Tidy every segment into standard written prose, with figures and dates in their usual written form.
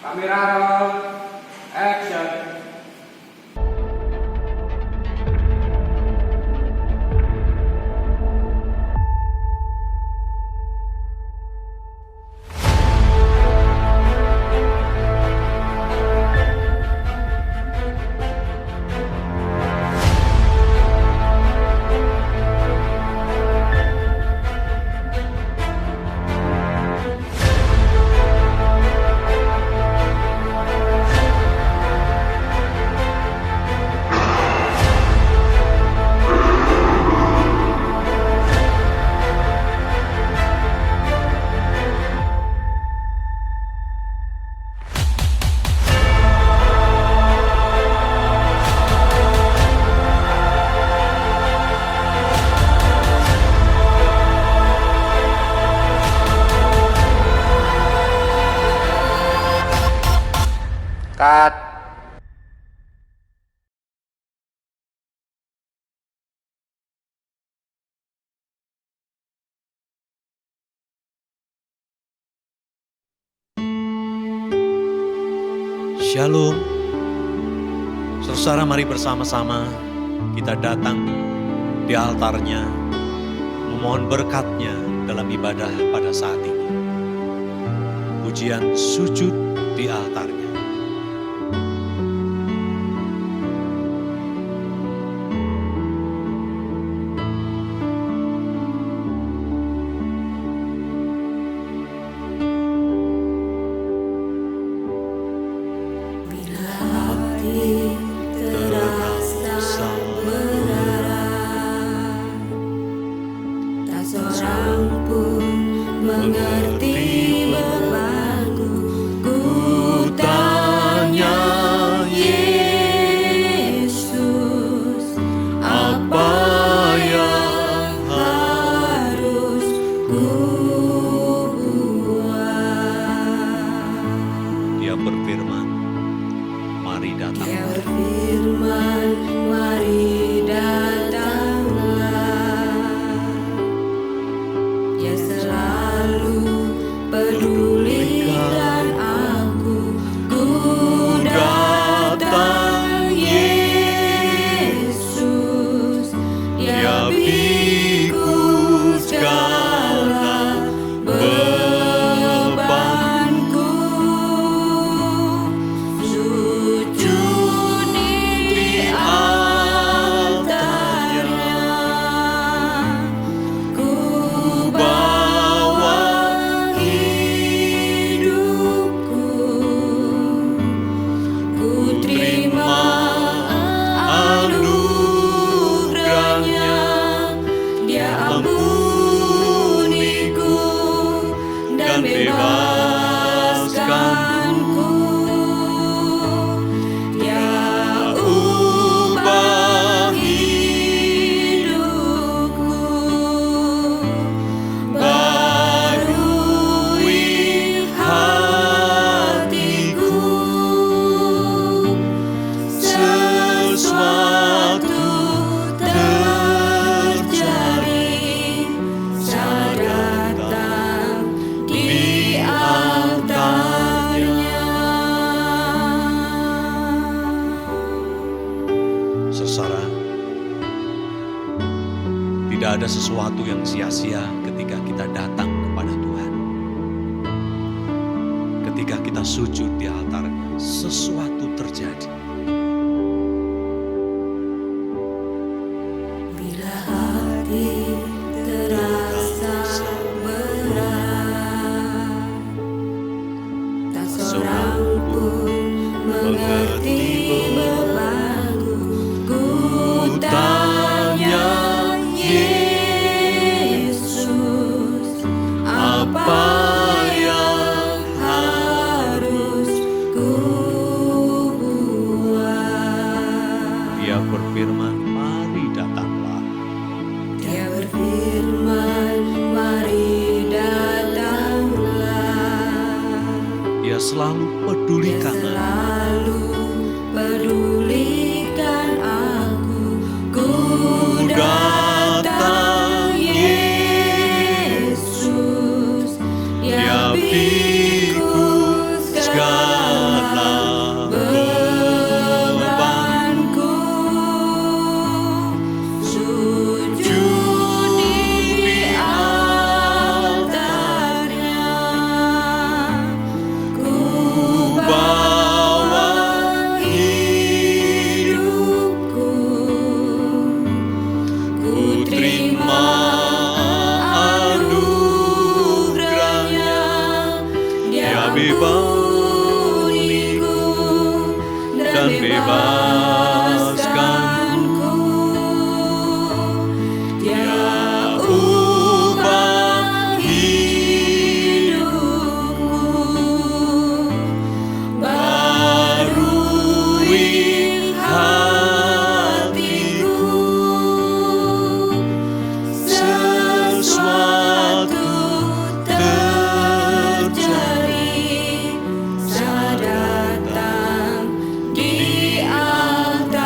Kamera roll, action. Cut. Shalom. Saudara, mari bersama-sama kita datang di altarnya, memohon berkatnya dalam ibadah pada saat ini. Pujian sujud di altarnya. Tidak ada sesuatu yang sia-sia ketika kita datang kepada Tuhan. Ketika kita sujud di altarnya, sesuatu terjadi. Bila hati terasa berat, tak seorang pun mengerti bebanku. Ku tanya Yesus, apa yang harus ku buat? Dia berfirman, mari datanglah. Dia berfirman, mari datanglah. Dia selalu Dia pedulikan selalu pedulikan aku. Ku datang Yesus, ya pikul segala membebaskanku. Dia ubah hidupku, barui hatiku. Sesuatu terjadi saat datang di altarnya.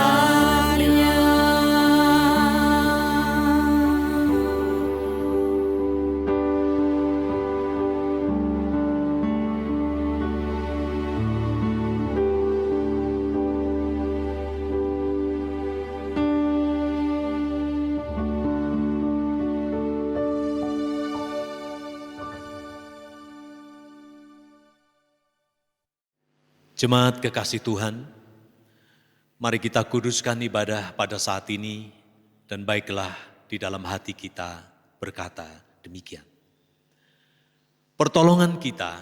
Jemaat kekasih Tuhan, mari kita kuduskan ibadah pada saat ini dan baiklah di dalam hati kita berkata demikian. Pertolongan kita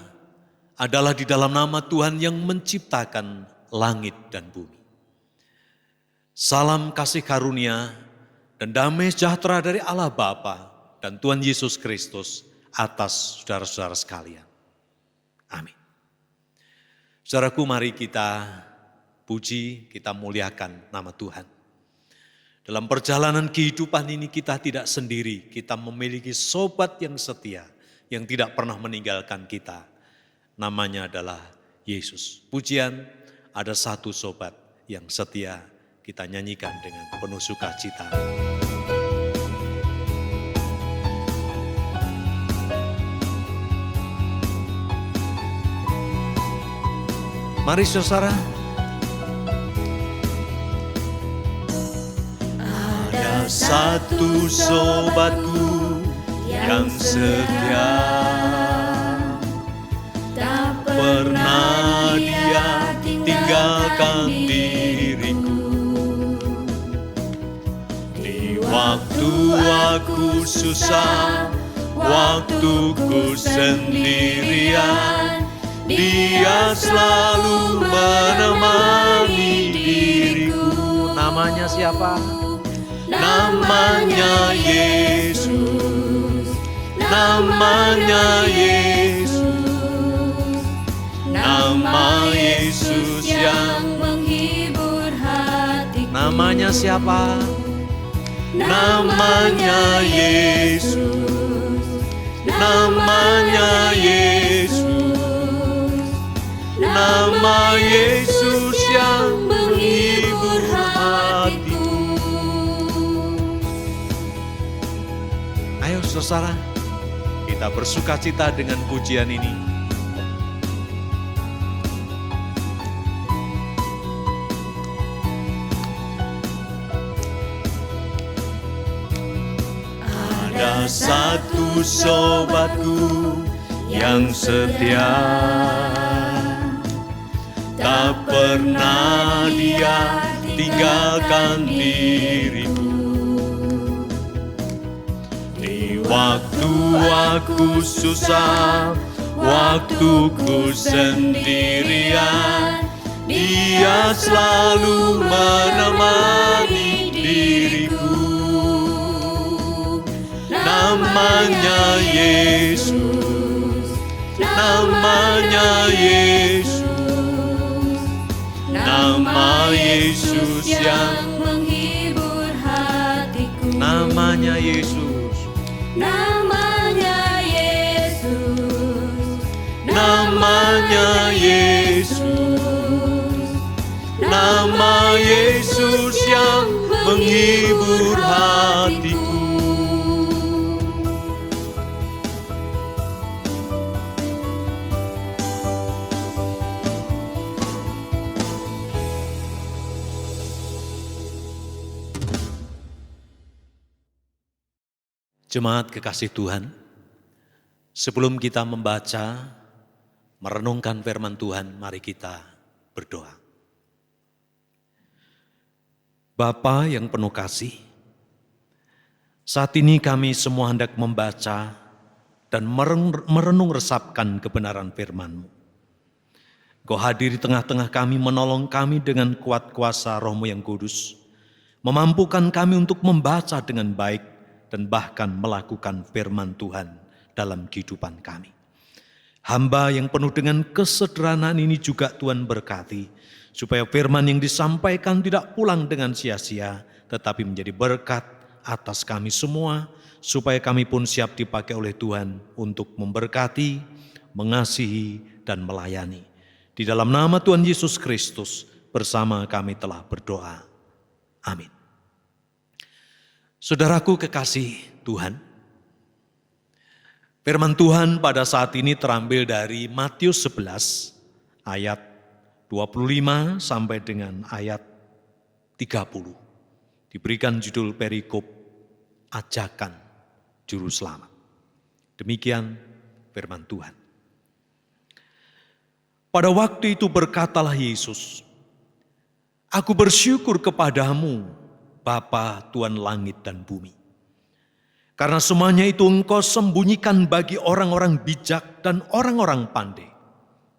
adalah di dalam nama Tuhan yang menciptakan langit dan bumi. Salam kasih karunia dan damai sejahtera dari Allah Bapa dan Tuhan Yesus Kristus atas saudara-saudara sekalian. Amin. Saudaraku, mari kita puji, kita muliakan nama Tuhan. Dalam perjalanan kehidupan ini kita tidak sendiri, kita memiliki sobat yang setia, yang tidak pernah meninggalkan kita. Namanya adalah Yesus. Pujian, ada satu sobat yang setia, kita nyanyikan dengan penuh sukacita. Mari saudara. Ada satu sobatku yang setia, tak pernah dia tinggalkan diriku. Di waktu aku susah, waktuku sendirian, Dia selalu menemani diriku. Namanya siapa? Namanya Yesus. Namanya Yesus. Nama Yesus yang menghibur hatiku. Namanya siapa? Namanya Yesus. Namanya Yesus. Nama Yesus yang menghibur hatiku. Ayo saudara, kita bersukacita dengan pujian ini. Ada satu sobatku yang setia, tak pernah dia tinggalkan diriku. Di waktu aku susah, waktuku sendirian, Dia selalu menemani diriku. Namanya Yesus. Namanya Yesus. Nama Yesus yang menghibur hatiku. Namanya Yesus. Namanya Yesus. Namanya Yesus. Nama Yesus yang menghibur hatiku. Jemaat kekasih Tuhan, sebelum kita membaca, merenungkan firman Tuhan, mari kita berdoa. Bapa yang penuh kasih, saat ini kami semua hendak membaca dan merenung resapkan kebenaran firman-Mu. Engkau hadir di tengah-tengah kami, menolong kami dengan kuat kuasa Roh-Mu yang kudus, memampukan kami untuk membaca dengan baik dan bahkan melakukan firman Tuhan dalam kehidupan kami. Hamba yang penuh dengan kesederhanaan ini juga Tuhan berkati, supaya firman yang disampaikan tidak pulang dengan sia-sia, tetapi menjadi berkat atas kami semua, supaya kami pun siap dipakai oleh Tuhan untuk memberkati, mengasihi, dan melayani. Di dalam nama Tuhan Yesus Kristus bersama kami telah berdoa. Amin. Saudaraku kekasih Tuhan, firman Tuhan pada saat ini terambil dari Matius 11 ayat 25 sampai dengan ayat 30. Diberikan judul perikop ajakan juru selamat. Demikian firman Tuhan. Pada waktu itu berkatalah Yesus, "Aku bersyukur kepadamu, Bapa Tuhan langit dan bumi. Karena semuanya itu Engkau sembunyikan bagi orang-orang bijak dan orang-orang pandai,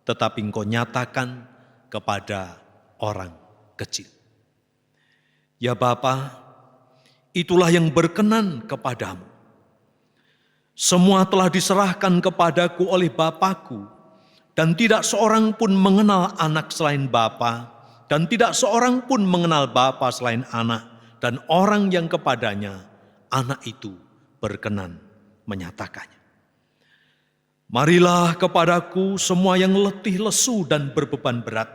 tetapi Engkau nyatakan kepada orang kecil. Ya Bapa, itulah yang berkenan kepadamu. Semua telah diserahkan kepadaku oleh Bapakku, dan tidak seorang pun mengenal anak selain Bapa, dan tidak seorang pun mengenal Bapa selain anak, dan orang yang kepadanya anak itu berkenan menyatakannya. Marilah kepadaku semua yang letih lesu dan berbeban berat,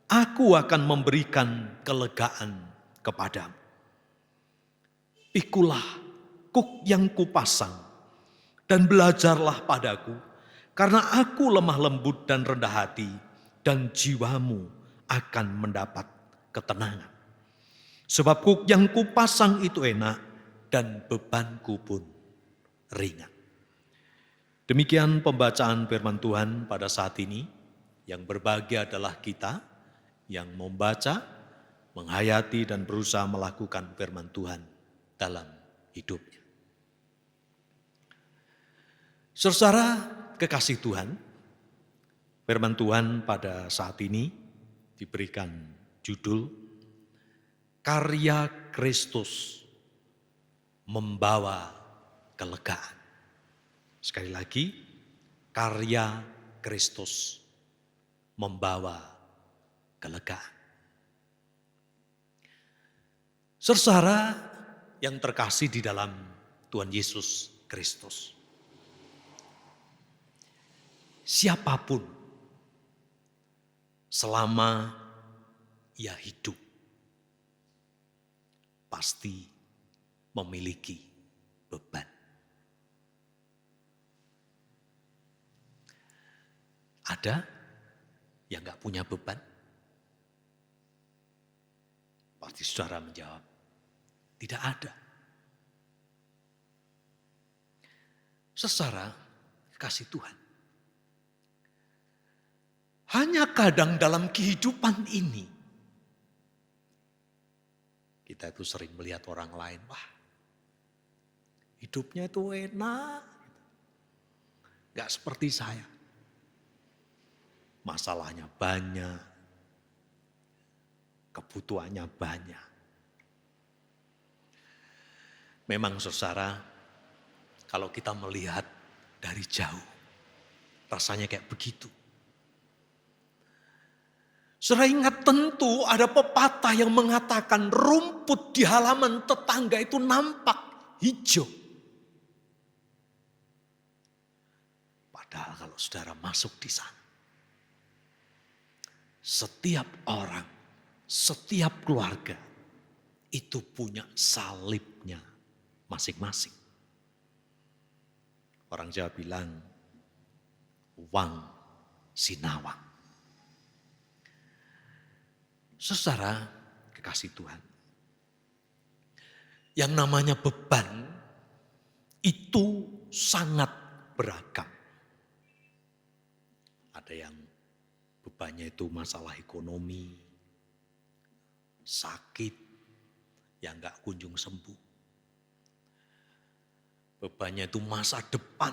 aku akan memberikan kelegaan kepadamu. Pikulah kuk yang kupasang, dan belajarlah padaku, karena aku lemah lembut dan rendah hati, dan jiwamu akan mendapat ketenangan. Sebab kuk yang kupasang itu enak, dan bebanku pun ringan." Demikian pembacaan firman Tuhan pada saat ini. Yang berbahagia adalah kita yang membaca, menghayati, dan berusaha melakukan firman Tuhan dalam hidupnya. Saudara kekasih Tuhan, firman Tuhan pada saat ini diberikan judul Karya Kristus Membawa Kelegaan. Sekali lagi, karya Kristus membawa kelegaan. Saudara yang terkasih di dalam Tuhan Yesus Kristus, siapapun selama ia hidup pasti memiliki beban. Ada yang gak punya beban? Pasti saudara menjawab, tidak ada. Saudara kasih Tuhan, hanya kadang dalam kehidupan ini, kita itu sering melihat orang lain, wah hidupnya itu enak, gak seperti saya. Masalahnya banyak, kebutuhannya banyak. Memang saudara, kalau kita melihat dari jauh, rasanya kayak begitu. Saudara ingat tentu ada pepatah yang mengatakan rumput di halaman tetangga itu nampak hijau. Padahal kalau saudara masuk di sana, setiap orang, setiap keluarga itu punya salibnya masing-masing. Orang Jawa bilang, wang sinawang. Saudara kekasih Tuhan, yang namanya beban itu sangat beragam. Ada yang bebannya itu masalah ekonomi, sakit yang gak kunjung sembuh. Bebannya itu masa depan.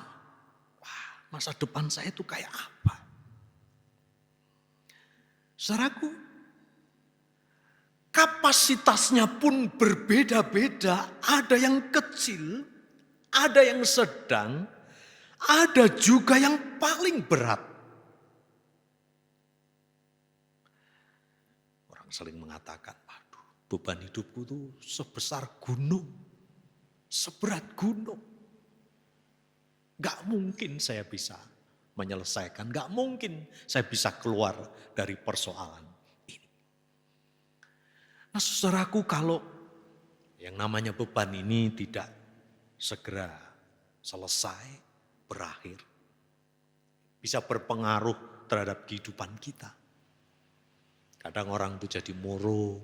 Wah, masa depan saya itu kayak apa? Saudaraku, kapasitasnya pun berbeda-beda. Ada yang kecil, ada yang sedang, ada juga yang paling berat. Orang sering mengatakan, aduh, beban hidupku itu sebesar gunung, seberat gunung. Gak mungkin saya bisa menyelesaikan, gak mungkin saya bisa keluar dari persoalan ini. Nah saudaraku, kalau yang namanya beban ini tidak segera selesai, berakhir, bisa berpengaruh terhadap kehidupan kita. Kadang orang itu jadi murung,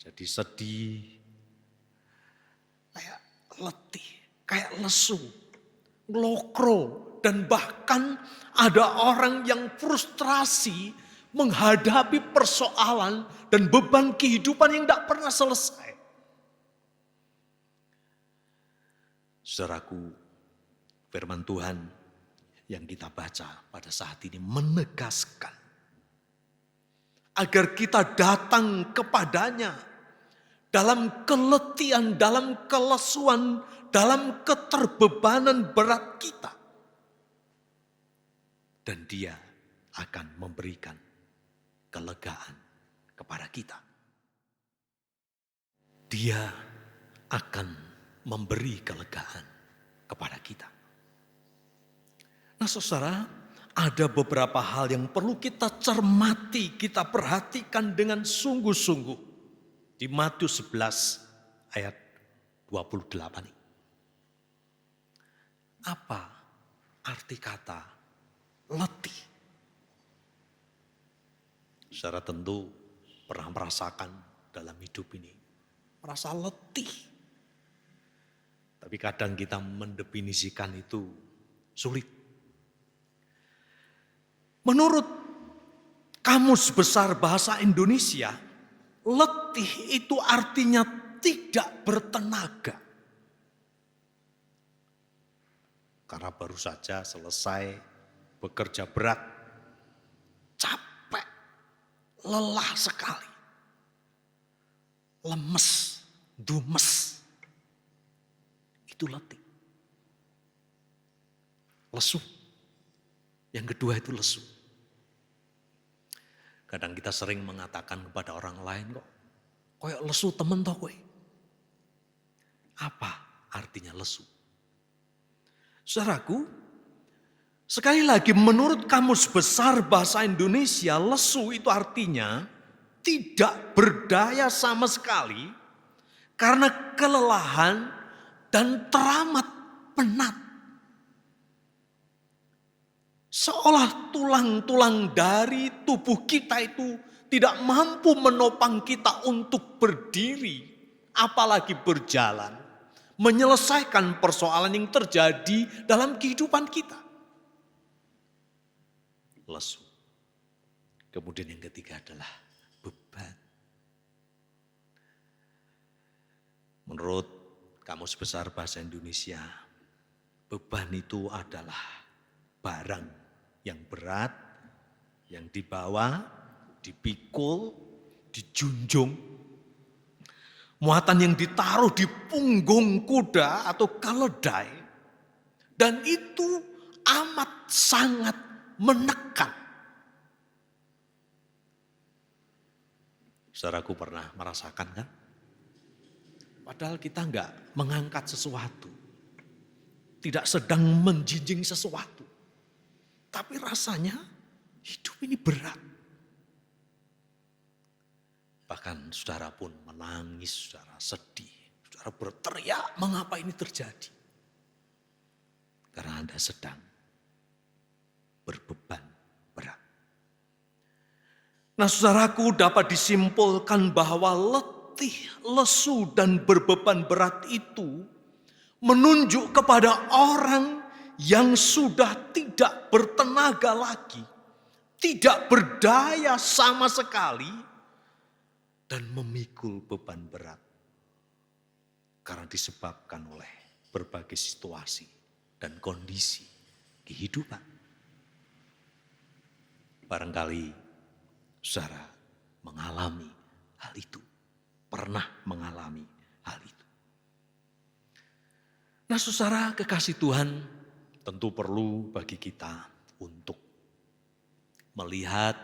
jadi sedih, kayak letih, kayak lesu, ngelokro, dan bahkan ada orang yang frustrasi menghadapi persoalan dan beban kehidupan yang tidak pernah selesai. Saudaraku, firman Tuhan yang kita baca pada saat ini menegaskan agar kita datang kepadanya dalam keletihan, dalam kelesuan, dalam keterbebanan berat kita. Dan dia akan memberikan kelegaan kepada kita. Dia akan memberi kelegaan kepada kita. Nah saudara, ada beberapa hal yang perlu kita cermati, kita perhatikan dengan sungguh-sungguh. Di Matius 11 ayat 28 ini. Apa arti kata letih? Saudara tentu pernah merasakan dalam hidup ini. Merasa letih. Tapi kadang kita mendefinisikan itu sulit. Menurut Kamus Besar Bahasa Indonesia, letih itu artinya tidak bertenaga. Karena baru saja selesai bekerja berat, capek, lelah sekali, lemes, dumes. Itu letih. Lesu. Yang kedua itu lesu. Kadang kita sering mengatakan kepada orang lain, kok koyok lesu temen toh kowe. Apa artinya lesu? Saudaraku, sekali lagi menurut Kamus Besar Bahasa Indonesia, lesu itu artinya tidak berdaya sama sekali karena kelelahan dan teramat penat. Seolah tulang-tulang dari tubuh kita itu tidak mampu menopang kita untuk berdiri, apalagi berjalan, menyelesaikan persoalan yang terjadi dalam kehidupan kita. Lesu. Kemudian yang ketiga adalah beban. Menurut Kamus Besar Bahasa Indonesia, beban itu adalah barang yang berat, yang dibawa, dipikul, dijunjung. Muatan yang ditaruh di punggung kuda atau keledai. Dan itu amat sangat menekan. Saudaraku pernah merasakan kan? Padahal kita enggak mengangkat sesuatu. Tidak sedang menjinjing sesuatu. Tapi rasanya hidup ini berat. Bahkan saudara pun menangis, saudara sedih. Saudara berteriak, mengapa ini terjadi? Karena Anda sedang berbeban berat. Nah saudaraku, dapat disimpulkan bahwa letih, lesu, dan berbeban berat itu menunjuk kepada orang yang sudah tidak bertenaga lagi, tidak berdaya sama sekali, dan memikul beban berat. Karena disebabkan oleh berbagai situasi dan kondisi kehidupan. Barangkali saudara mengalami hal itu, pernah mengalami hal itu. Nah saudara kekasih Tuhan, tentu perlu bagi kita untuk melihat,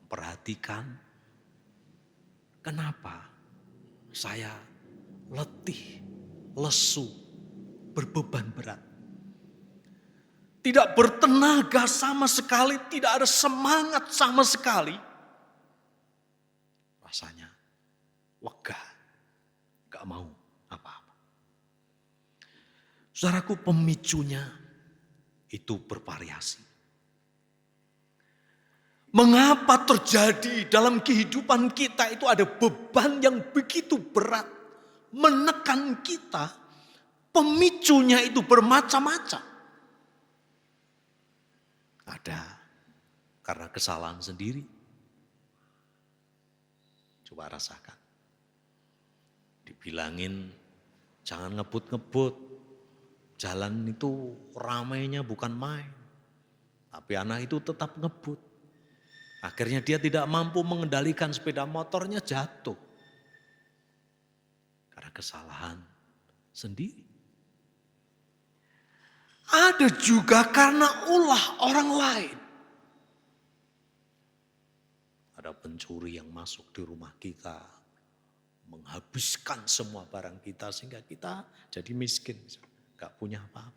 memperhatikan kenapa saya letih, lesu, berbeban berat. Tidak bertenaga sama sekali, tidak ada semangat sama sekali. Rasanya lega, gak mau apa-apa. Saudaraku, pemicunya itu bervariasi. Mengapa terjadi dalam kehidupan kita itu ada beban yang begitu berat menekan kita? Pemicunya itu bermacam-macam. Ada karena kesalahan sendiri. Coba rasakan. Dibilangin jangan ngebut-ngebut. Jalan itu ramainya bukan main. Tapi anak itu tetap ngebut. Akhirnya dia tidak mampu mengendalikan sepeda motornya, jatuh. Karena kesalahan sendiri. Ada juga karena ulah orang lain. Ada pencuri yang masuk di rumah kita, menghabiskan semua barang kita sehingga kita jadi miskin, gak punya apa-apa.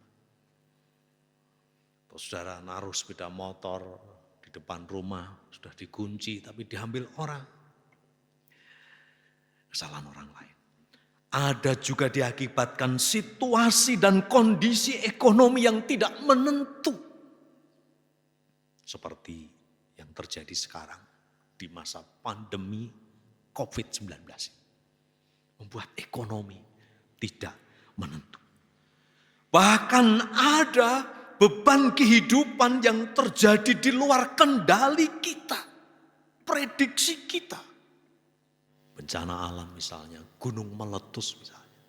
Terus saudara naruh sepeda motor di depan rumah, sudah dikunci tapi diambil orang. Kesalahan orang lain. Ada juga diakibatkan situasi dan kondisi ekonomi yang tidak menentu. Seperti yang terjadi sekarang di masa pandemi COVID-19. Membuat ekonomi tidak menentu. Bahkan ada beban kehidupan yang terjadi di luar kendali kita. Prediksi kita. Bencana alam misalnya, gunung meletus misalnya.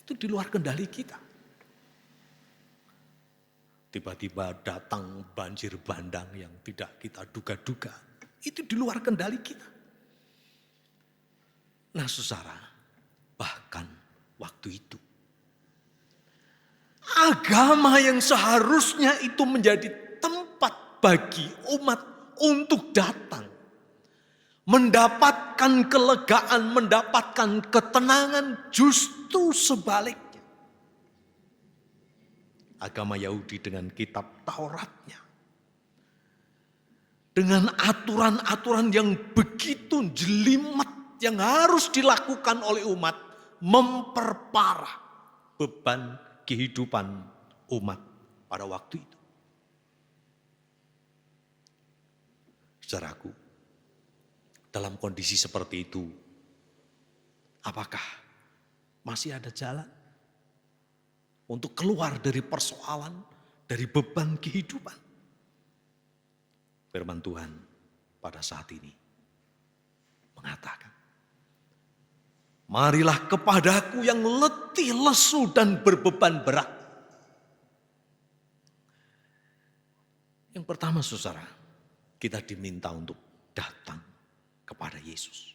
Itu di luar kendali kita. Tiba-tiba datang banjir bandang yang tidak kita duga-duga. Itu di luar kendali kita. Nah saudara, bahkan waktu itu. Agama yang seharusnya itu menjadi tempat bagi umat untuk datang. Mendapatkan kelegaan, mendapatkan ketenangan, justru sebaliknya. Agama Yahudi dengan kitab Tauratnya. Dengan aturan-aturan yang begitu jelimet yang harus dilakukan oleh umat. Memperparah beban kehidupan umat pada waktu itu. Saudaraku, dalam kondisi seperti itu, apakah masih ada jalan untuk keluar dari persoalan, dari beban kehidupan? Firman Tuhan pada saat ini mengatakan, marilah kepadaku yang letih, lesu dan berbeban berat. Yang pertama saudara, kita diminta untuk datang kepada Yesus.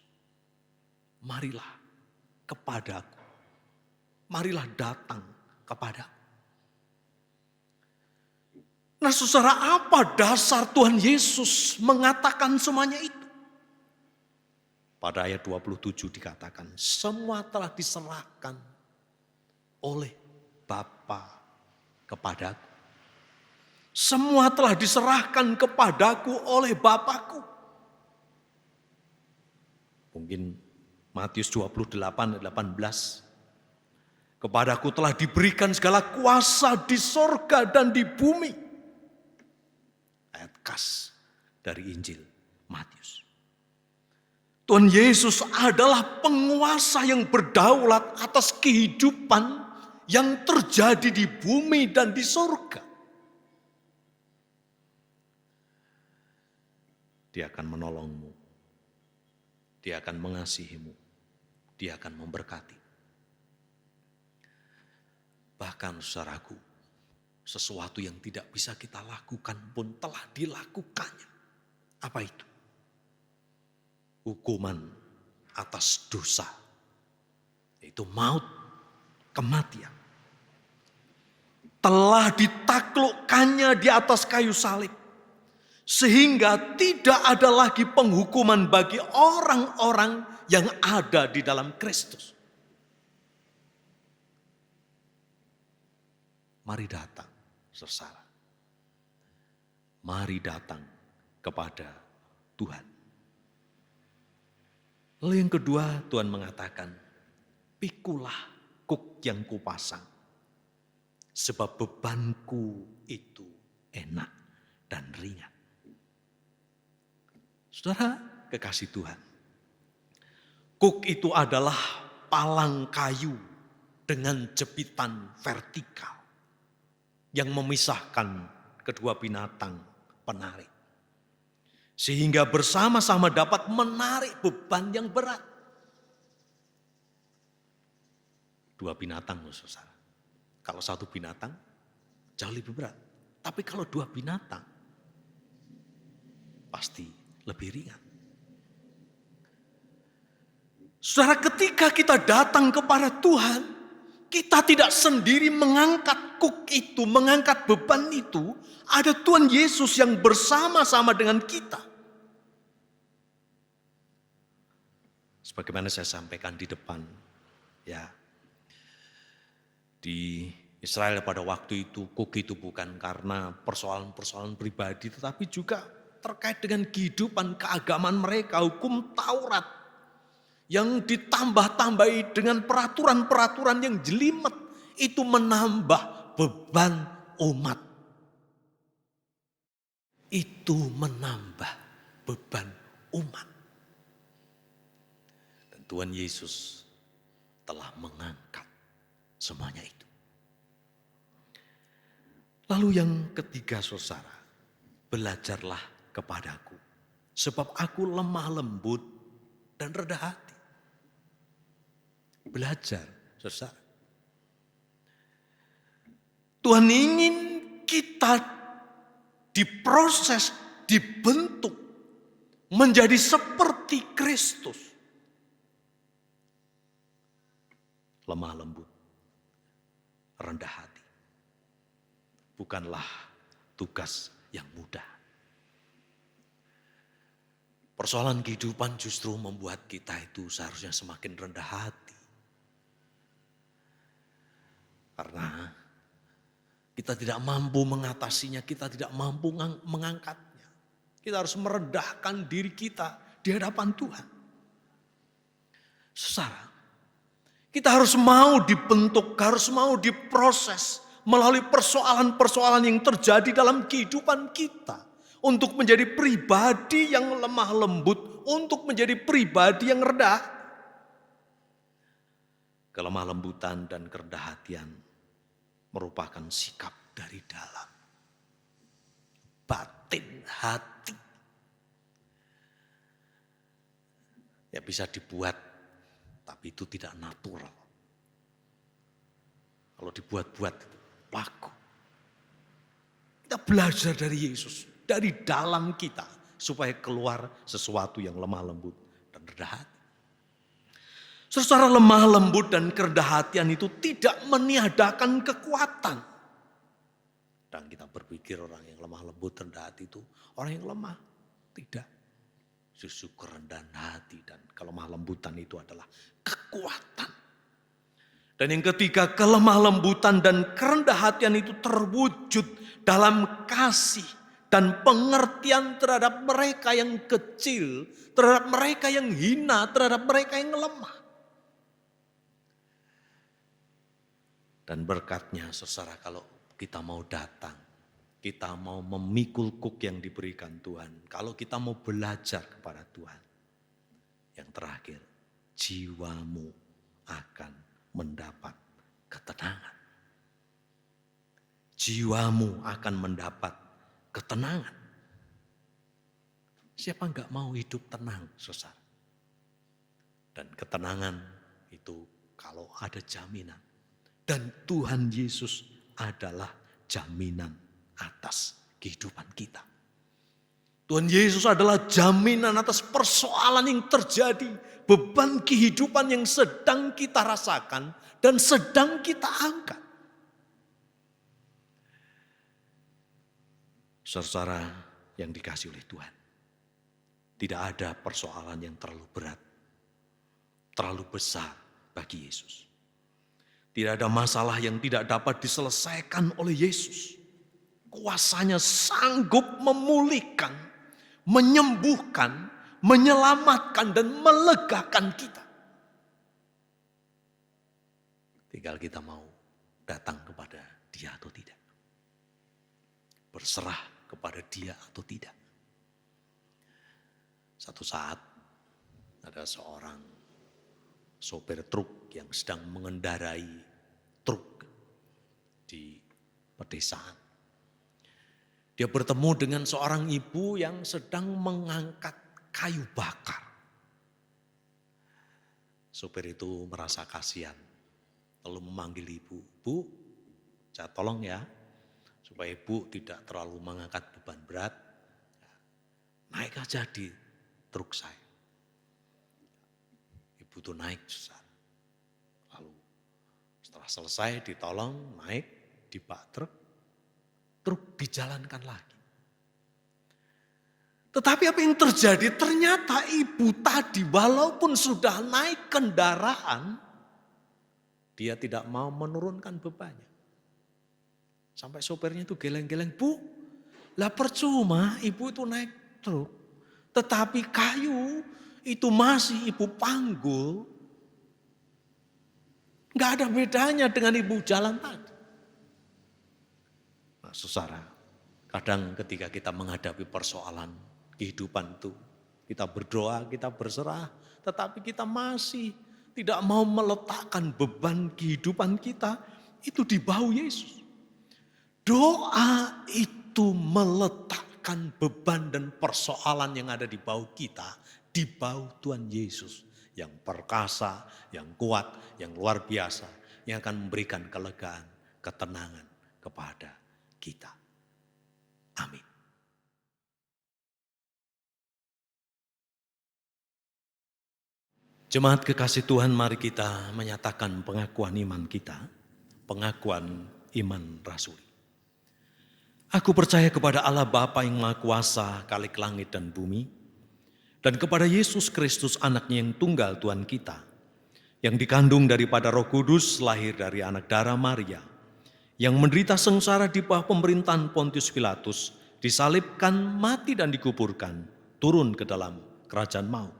Marilah kepadaku. Marilah datang kepadaku. Nah saudara, apa dasar Tuhan Yesus mengatakan semuanya itu? Pada ayat 27 dikatakan, semua telah diserahkan oleh Bapa kepadaku. Semua telah diserahkan kepadaku oleh Bapakku. Mungkin Matius 28 ayat 18. Kepadaku telah diberikan segala kuasa di sorga dan di bumi. Ayat khas dari Injil Matius. Tuhan Yesus adalah penguasa yang berdaulat atas kehidupan yang terjadi di bumi dan di sorga. Dia akan menolongmu. Dia akan mengasihimu. Dia akan memberkati. Bahkan saudaraku, sesuatu yang tidak bisa kita lakukan pun telah dilakukannya. Apa itu? Hukuman atas dosa. Itu maut, kematian. Telah ditaklukkannya di atas kayu salib. Sehingga tidak ada lagi penghukuman bagi orang-orang yang ada di dalam Kristus. Mari datang, saudara. Mari datang kepada Tuhan. Lalu yang kedua, Tuhan mengatakan, pikulah kuk yang kupasang, sebab bebanku itu enak dan ringan. Saudara kekasih Tuhan, kuk itu adalah palang kayu dengan jepitan vertikal yang memisahkan kedua binatang penarik. Sehingga bersama-sama dapat menarik beban yang berat. Dua binatang, saudara. Kalau satu binatang jauh lebih berat. Tapi kalau dua binatang pasti lebih ringan. Saudara, ketika kita datang kepada Tuhan, kita tidak sendiri mengangkat kuk itu, mengangkat beban itu. Ada Tuhan Yesus yang bersama-sama dengan kita. Sebagaimana saya sampaikan di depan, ya, di Israel pada waktu itu, kuk itu bukan karena persoalan-persoalan pribadi, tetapi juga terkait dengan kehidupan keagamaan mereka, hukum Taurat yang ditambah-tambahi dengan peraturan-peraturan yang jelimet, itu menambah beban umat. Itu menambah beban umat. Dan Tuhan Yesus telah mengangkat semuanya itu. Lalu yang ketiga, saudara, belajarlah kepadaku, sebab aku lemah lembut dan rendah hati. Belajar, saudara. Tuhan ingin kita diproses, dibentuk menjadi seperti Kristus. Lemah lembut, rendah hati. Bukanlah tugas yang mudah. Persoalan kehidupan justru membuat kita itu seharusnya semakin rendah hati. Karena kita tidak mampu mengatasinya, kita tidak mampu mengangkatnya. Kita harus merendahkan diri kita di hadapan Tuhan. Saudara, kita harus mau dibentuk, harus mau diproses melalui persoalan-persoalan yang terjadi dalam kehidupan kita. Untuk menjadi pribadi yang lemah lembut, untuk menjadi pribadi yang rendah. Kelemah lembutan dan kerendah hatian merupakan sikap dari dalam batin hati. Ya bisa dibuat, tapi itu tidak natural. Kalau dibuat-buat itu laku. Kita belajar dari Yesus, dari dalam kita, supaya keluar sesuatu yang lemah lembut dan rendah hati. Secara lemah lembut dan kerendah hatian itu tidak meniadakan kekuatan. Dan kita berpikir orang yang lemah lembut rendah hati itu orang yang lemah. Tidak. Justru kerendahan hati dan kelemah lembutan itu adalah kekuatan. Dan yang ketiga, kelemah lembutan dan kerendah hatian itu terwujud dalam kasih dan pengertian terhadap mereka yang kecil, terhadap mereka yang hina, terhadap mereka yang lemah. Dan berkatnya, saudara, kalau kita mau datang, kita mau memikul kuk yang diberikan Tuhan, kalau kita mau belajar kepada Tuhan, yang terakhir, jiwamu akan mendapat ketenangan. Jiwamu akan mendapat ketenangan. Siapa enggak mau hidup tenang, saudara? Dan ketenangan itu kalau ada jaminan. Dan Tuhan Yesus adalah jaminan atas kehidupan kita. Tuhan Yesus adalah jaminan atas persoalan yang terjadi, beban kehidupan yang sedang kita rasakan dan sedang kita angkat. Saudara yang dikasihi oleh Tuhan, tidak ada persoalan yang terlalu berat, terlalu besar bagi Yesus. Tidak ada masalah yang tidak dapat diselesaikan oleh Yesus. Kuasanya sanggup memulihkan, menyembuhkan, menyelamatkan dan melegakan kita. Tinggal kita mau datang kepada Dia atau tidak. Berserah kepada Dia atau tidak. Satu saat ada seorang sopir truk yang sedang mengendarai truk di pedesaan. Dia bertemu dengan seorang ibu yang sedang mengangkat kayu bakar. Sopir itu merasa kasihan, lalu memanggil ibu, "Bu, saya tolong ya, supaya ibu tidak terlalu mengangkat beban berat. Naik aja di truk saya." Ibu itu naik, susah. Lalu setelah selesai ditolong, naik di bak truk dijalankan lagi. Tetapi apa yang terjadi? Ternyata ibu tadi walaupun sudah naik kendaraan, dia tidak mau menurunkan bebannya. Sampai sopirnya itu geleng-geleng, "Bu, lah percuma ibu itu naik truk, tetapi kayu itu masih ibu panggul. Nggak ada bedanya dengan ibu jalan tadi." Nah, saudara, kadang ketika kita menghadapi persoalan kehidupan itu, kita berdoa, kita berserah, tetapi kita masih tidak mau meletakkan beban kehidupan kita itu di bahu Yesus. Doa itu meletakkan beban dan persoalan yang ada di bahu kita, di bahu Tuhan Yesus yang perkasa, yang kuat, yang luar biasa, yang akan memberikan kelegaan, ketenangan kepada kita. Amin. Jemaat kekasih Tuhan, mari kita menyatakan pengakuan iman kita, pengakuan iman rasuli. Aku percaya kepada Allah Bapa yang Maha Kuasa, Khalik langit dan bumi, dan kepada Yesus Kristus anaknya yang tunggal Tuhan kita, yang dikandung daripada Roh Kudus, lahir dari anak darah Maria, yang menderita sengsara di bawah pemerintahan Pontius Pilatus, disalibkan, mati dan dikuburkan, turun ke dalam kerajaan maut.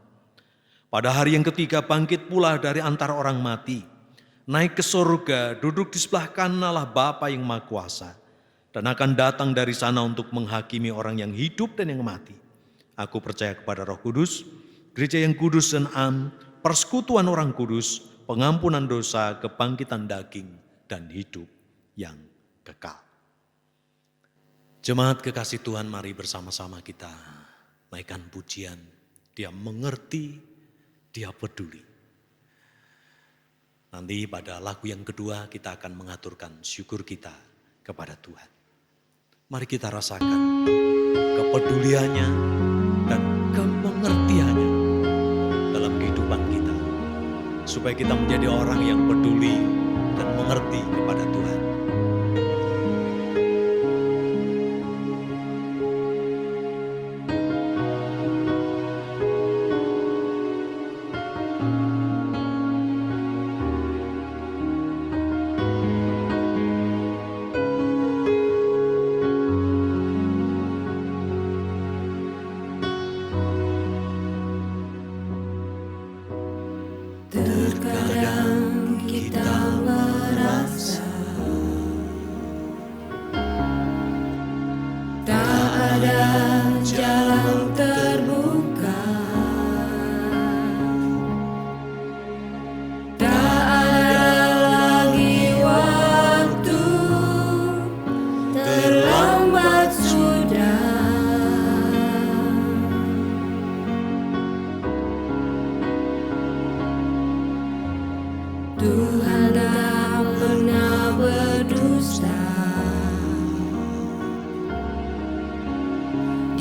Pada hari yang ketiga bangkit pula dari antara orang mati, naik ke surga, duduk di sebelah kanan Allah Bapa yang Maha Kuasa, dan akan datang dari sana untuk menghakimi orang yang hidup dan yang mati. Aku percaya kepada Roh Kudus, gereja yang kudus dan am, persekutuan orang kudus, pengampunan dosa, kebangkitan daging, dan hidup yang kekal. Jemaat kekasih Tuhan, mari bersama-sama kita naikkan pujian. Dia mengerti, Dia peduli. Nanti pada lagu yang kedua kita akan mengaturkan syukur kita kepada Tuhan. Mari kita rasakan kepeduliannya dan kemengertiannya dalam kehidupan kita. Supaya kita menjadi orang yang peduli dan mengerti kepada Tuhan. Terkadang kita merasa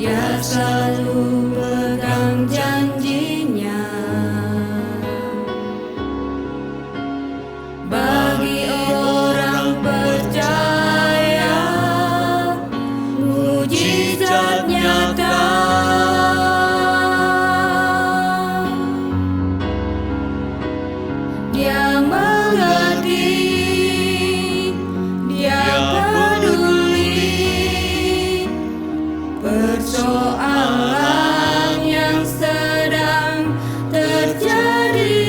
Dia selalu pegang janjinya. Bagi orang percaya, mujizat nyata. Dia mengerti, dia peduli persoalan yang sedang terjadi.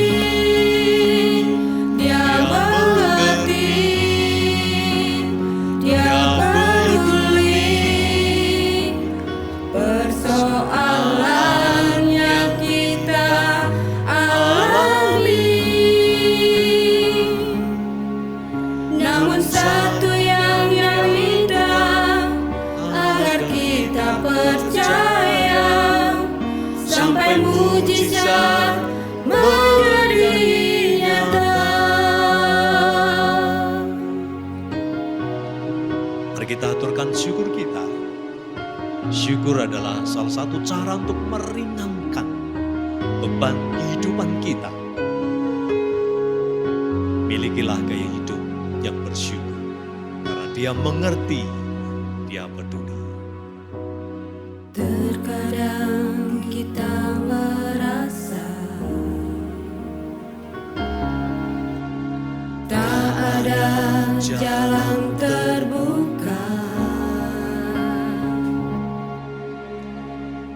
Dia mengerti, dia peduli persoalan yang kita alami. Namun satu yang dia minta, agar kita percaya sampai mujizat menjadi nyata. Mari kita aturkan syukur kita. Syukur adalah salah satu cara untuk meringankan beban kehidupan kita. Milikilah gaya hidup yang bersyukur, karena dia mengerti, dia peduli. Terkadang kita merasa tak ada jalan terbuka,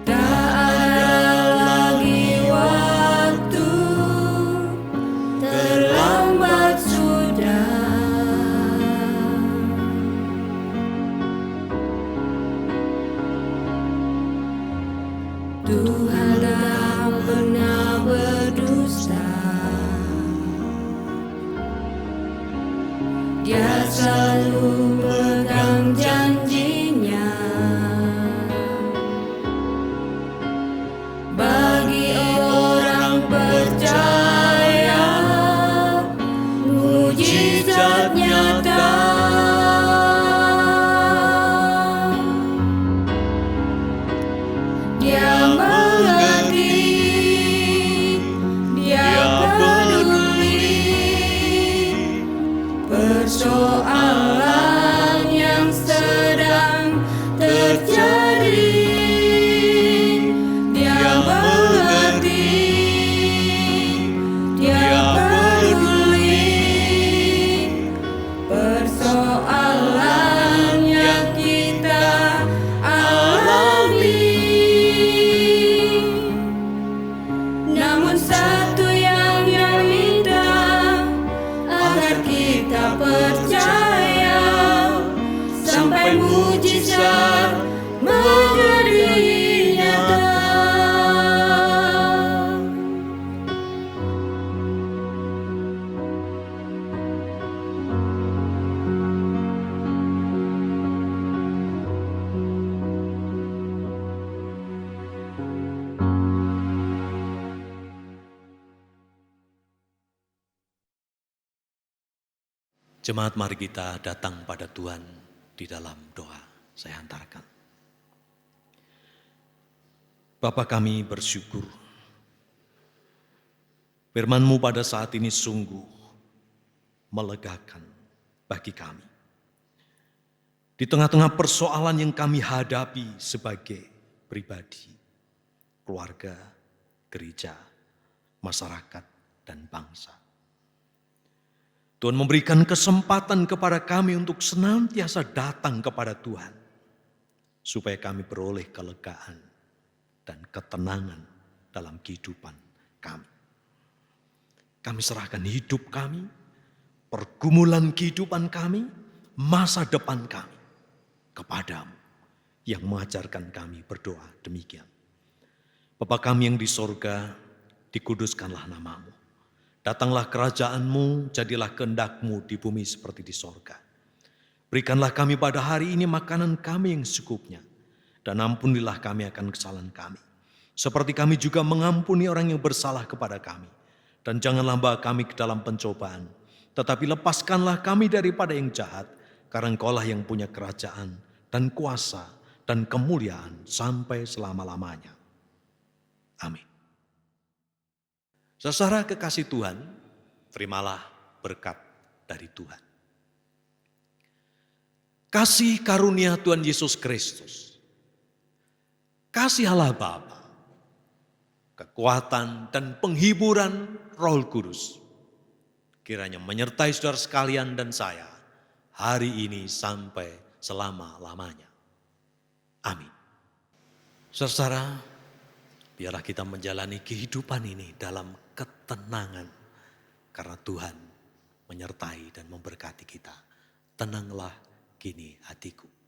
tak ada lagi waktu, terlambat sudah. Tuhan tak pernah berdusta. Dia selalu pegang janjinya. Bagi orang percaya, mujizat nyata. Dia mengerti, dia peduli persoalan yang sedang terjadi. Dia mengerti, dia peduli persoalan yang kita alami. Namun satu yang dia minta, agar kita percaya sampai mujizat menjadi nyata. Jemaat, mari kita datang pada Tuhan di dalam doa. Saya hantarkan. Bapa, kami bersyukur. Firman-Mu pada saat ini sungguh melegakan bagi kami. Di tengah-tengah persoalan yang kami hadapi sebagai pribadi, keluarga, gereja, masyarakat, dan bangsa. Tuhan memberikan kesempatan kepada kami untuk senantiasa datang kepada Tuhan, supaya kami beroleh kelegaan dan ketenangan dalam kehidupan kami. Kami serahkan hidup kami, pergumulan kehidupan kami, masa depan kami kepada-Mu yang mengajarkan kami berdoa demikian. Bapa kami yang di sorga, dikuduskanlah nama-Mu. Datanglah kerajaan-Mu, jadilah kehendak-Mu di bumi seperti di sorga. Berikanlah kami pada hari ini makanan kami yang secukupnya, dan ampunilah kami akan kesalahan kami, seperti kami juga mengampuni orang yang bersalah kepada kami. Dan janganlah bawa kami ke dalam pencobaan, tetapi lepaskanlah kami daripada yang jahat, karena Engkaulah yang punya kerajaan dan kuasa dan kemuliaan sampai selama-lamanya. Amin. Saudara kekasih Tuhan, terimalah berkat dari Tuhan. Kasih karunia Tuhan Yesus Kristus, kasih Allah Bapa, kekuatan dan penghiburan Roh Kudus, kiranya menyertai saudara sekalian dan saya hari ini sampai selama-lamanya. Amin. Saudara, biarlah kita menjalani kehidupan ini dalam ketenangan, karena Tuhan menyertai dan memberkati kita. Tenanglah kini hatiku.